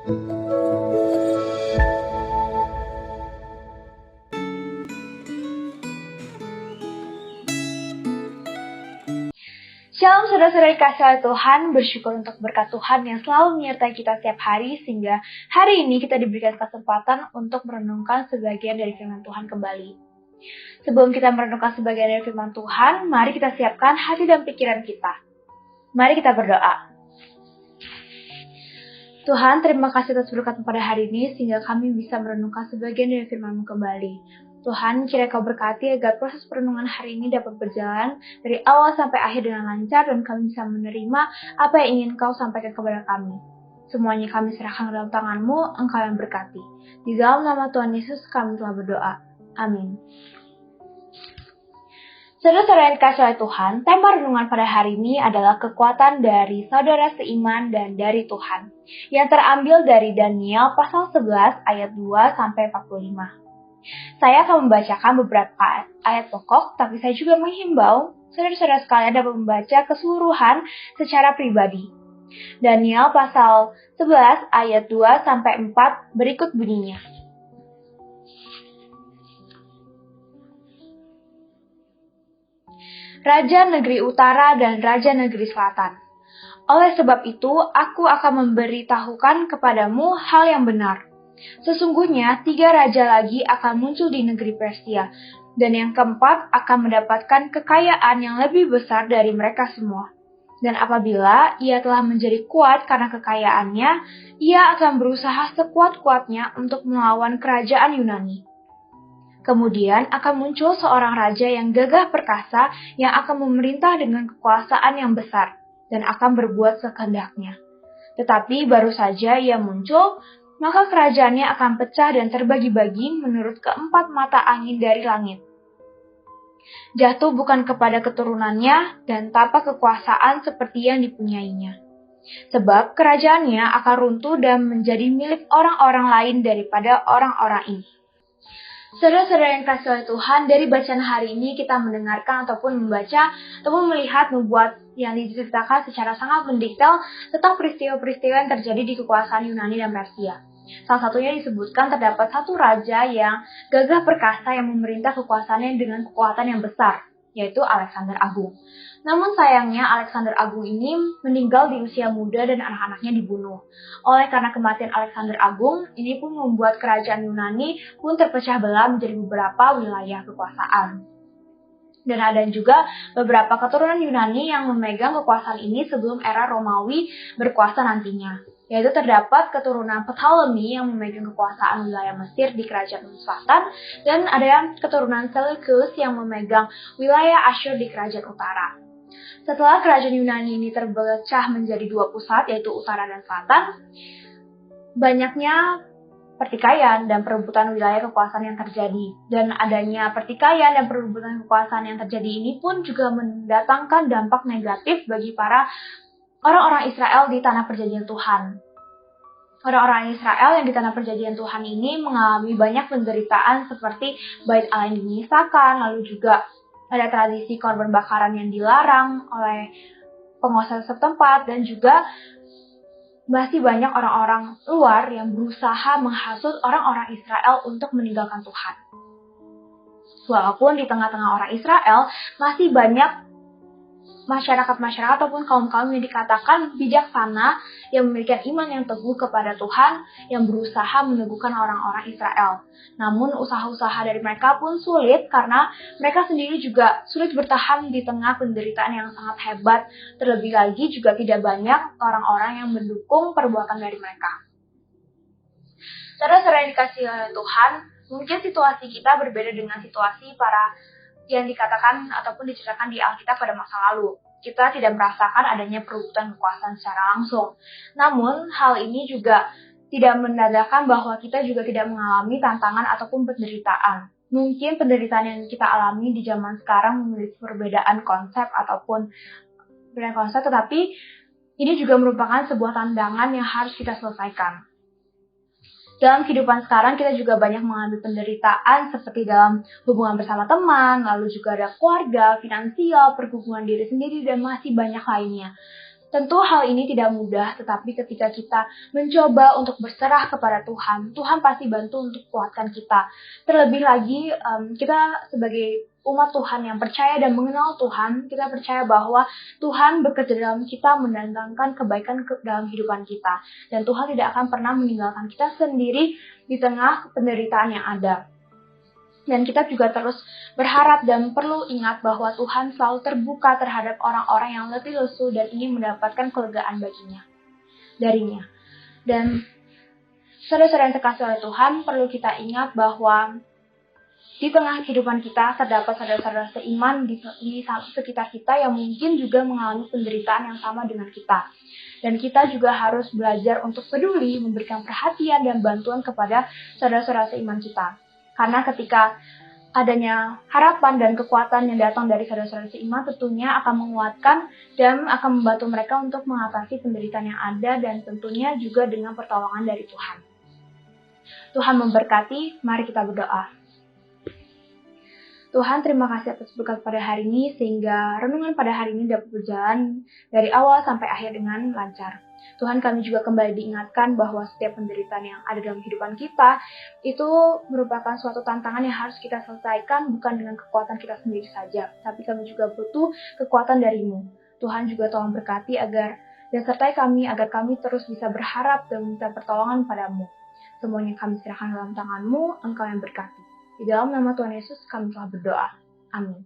Shalom saudara-saudara dikasih oleh Tuhan, bersyukur untuk berkat Tuhan yang selalu menyertai kita setiap hari, sehingga hari ini kita diberikan kesempatan untuk merenungkan sebagian dari firman Tuhan kembali. Sebelum kita merenungkan sebagian dari firman Tuhan, mari kita siapkan hati dan pikiran kita. Mari kita berdoa. Tuhan, terima kasih atas berkat pada hari ini, sehingga kami bisa merenungkan sebagian dari firman-Mu kembali. Tuhan, kiranya Kau berkati agar proses perenungan hari ini dapat berjalan dari awal sampai akhir dengan lancar dan kami bisa menerima apa yang ingin Kau sampaikan kepada kami. Semuanya kami serahkan dalam tangan-Mu, Engkau yang berkati. Di dalam nama Tuhan Yesus kami telah berdoa. Amin. Saudara-saudara yang dikasihi oleh Tuhan, tema renungan pada hari ini adalah kekuatan dari saudara seiman dan dari Tuhan, yang terambil dari Daniel pasal 11 ayat 2 sampai 45. Saya akan membacakan beberapa ayat pokok, tapi saya juga menghimbau saudara-saudara sekalian dapat membaca keseluruhan secara pribadi. Daniel pasal 11 ayat 2 sampai 4 berikut bunyinya. Raja negeri utara dan raja negeri selatan. Oleh sebab itu, aku akan memberitahukan kepadamu hal yang benar. Sesungguhnya 3 raja lagi akan muncul di negeri Persia, dan yang keempat akan mendapatkan kekayaan yang lebih besar dari mereka semua. Dan apabila ia telah menjadi kuat karena kekayaannya, ia akan berusaha sekuat-kuatnya untuk melawan kerajaan Yunani. Kemudian akan muncul seorang raja yang gagah perkasa yang akan memerintah dengan kekuasaan yang besar dan akan berbuat sekehendaknya. Tetapi baru saja ia muncul, maka kerajaannya akan pecah dan terbagi-bagi menurut keempat mata angin dari langit. Jatuh bukan kepada keturunannya dan tanpa kekuasaan seperti yang dipunyainya. Sebab kerajaannya akan runtuh dan menjadi milik orang-orang lain daripada orang-orang ini. Saudara-saudara yang dikasihi oleh Tuhan, dari bacaan hari ini kita mendengarkan ataupun membaca ataupun melihat nubuat yang diceritakan secara sangat mendetail tentang peristiwa-peristiwa yang terjadi di kekuasaan Yunani dan Persia. Salah satunya disebutkan terdapat satu raja yang gagah perkasa yang memerintah kekuasaannya dengan kekuatan yang besar, yaitu Alexander Agung. Namun sayangnya Alexander Agung ini meninggal di usia muda dan anak-anaknya dibunuh. Oleh karena kematian Alexander Agung, ini pun membuat kerajaan Yunani pun terpecah belah menjadi beberapa wilayah kekuasaan. Dan ada juga beberapa keturunan Yunani yang memegang kekuasaan ini sebelum era Romawi berkuasa nantinya. Yaitu terdapat keturunan Ptolemy yang memegang kekuasaan wilayah Mesir di kerajaan selatan, dan ada keturunan Seleucus yang memegang wilayah Asyur di kerajaan utara. Setelah kerajaan Yunani ini terpecah menjadi 2 pusat, yaitu utara dan selatan, banyaknya pertikaian dan perebutan wilayah kekuasaan yang terjadi. Dan adanya pertikaian dan perebutan kekuasaan yang terjadi ini pun juga mendatangkan dampak negatif bagi para orang-orang Israel di tanah perjanjian Tuhan. Orang-orang Israel yang di tanah perjanjian Tuhan ini mengalami banyak penderitaan seperti bait Allah yang dinyisakan, lalu juga ada tradisi korban bakaran yang dilarang oleh penguasa setempat, dan juga masih banyak orang-orang luar yang berusaha menghasut orang-orang Israel untuk meninggalkan Tuhan. Walaupun di tengah-tengah orang Israel masih banyak masyarakat-masyarakat ataupun kaum-kaum yang dikatakan bijaksana, yang memiliki iman yang teguh kepada Tuhan, yang berusaha meneguhkan orang-orang Israel. Namun usaha-usaha dari mereka pun sulit karena mereka sendiri juga sulit bertahan di tengah penderitaan yang sangat hebat. Terlebih lagi juga tidak banyak orang-orang yang mendukung perbuatan dari mereka. Saudara-saudara yang dikasihi oleh Tuhan, mungkin situasi kita berbeda dengan situasi para yang dikatakan ataupun diceritakan di Alkitab pada masa lalu. Kita tidak merasakan adanya perebutan kekuasaan secara langsung. Namun, hal ini juga tidak menandakan bahwa kita juga tidak mengalami tantangan ataupun penderitaan. Mungkin penderitaan yang kita alami di zaman sekarang memiliki perbedaan konsep ataupun perbedaan konsep, tetapi ini juga merupakan sebuah tantangan yang harus kita selesaikan. Dalam kehidupan sekarang kita juga banyak mengalami penderitaan seperti dalam hubungan bersama teman, lalu juga ada keluarga, finansial, perhubungan diri sendiri, dan masih banyak lainnya. Tentu hal ini tidak mudah, tetapi ketika kita mencoba untuk berserah kepada Tuhan, Tuhan pasti bantu untuk kuatkan kita. Terlebih lagi, kita sebagai umat Tuhan yang percaya dan mengenal Tuhan, kita percaya bahwa Tuhan bekerja dalam kita mendatangkan kebaikan dalam kehidupan kita. Dan Tuhan tidak akan pernah meninggalkan kita sendiri di tengah penderitaan yang ada. Dan kita juga terus berharap dan perlu ingat bahwa Tuhan selalu terbuka terhadap orang-orang yang letih lesu dan ingin mendapatkan kelegaan darinya. Dan saudara-saudara yang terkasih oleh Tuhan, perlu kita ingat bahwa di tengah kehidupan kita terdapat saudara-saudara seiman di sekitar kita yang mungkin juga mengalami penderitaan yang sama dengan kita. Dan kita juga harus belajar untuk peduli, memberikan perhatian dan bantuan kepada saudara-saudara seiman kita. Karena ketika adanya harapan dan kekuatan yang datang dari saudara-saudara seiman tentunya akan menguatkan dan akan membantu mereka untuk mengatasi penderitaan yang ada dan tentunya juga dengan pertolongan dari Tuhan. Tuhan memberkati, mari kita berdoa. Tuhan, terima kasih atas berkat pada hari ini sehingga renungan pada hari ini dapat berjalan dari awal sampai akhir dengan lancar. Tuhan, kami juga kembali diingatkan bahwa setiap penderitaan yang ada dalam kehidupan kita itu merupakan suatu tantangan yang harus kita selesaikan bukan dengan kekuatan kita sendiri saja, tapi kami juga butuh kekuatan dari-Mu. Tuhan juga tolong berkati dan sertai kami agar kami terus bisa berharap dan meminta pertolongan padamu. Semuanya kami serahkan dalam tangan-Mu, Engkau yang berkati. Di dalam nama Tuhan Yesus kami telah berdoa. Amin.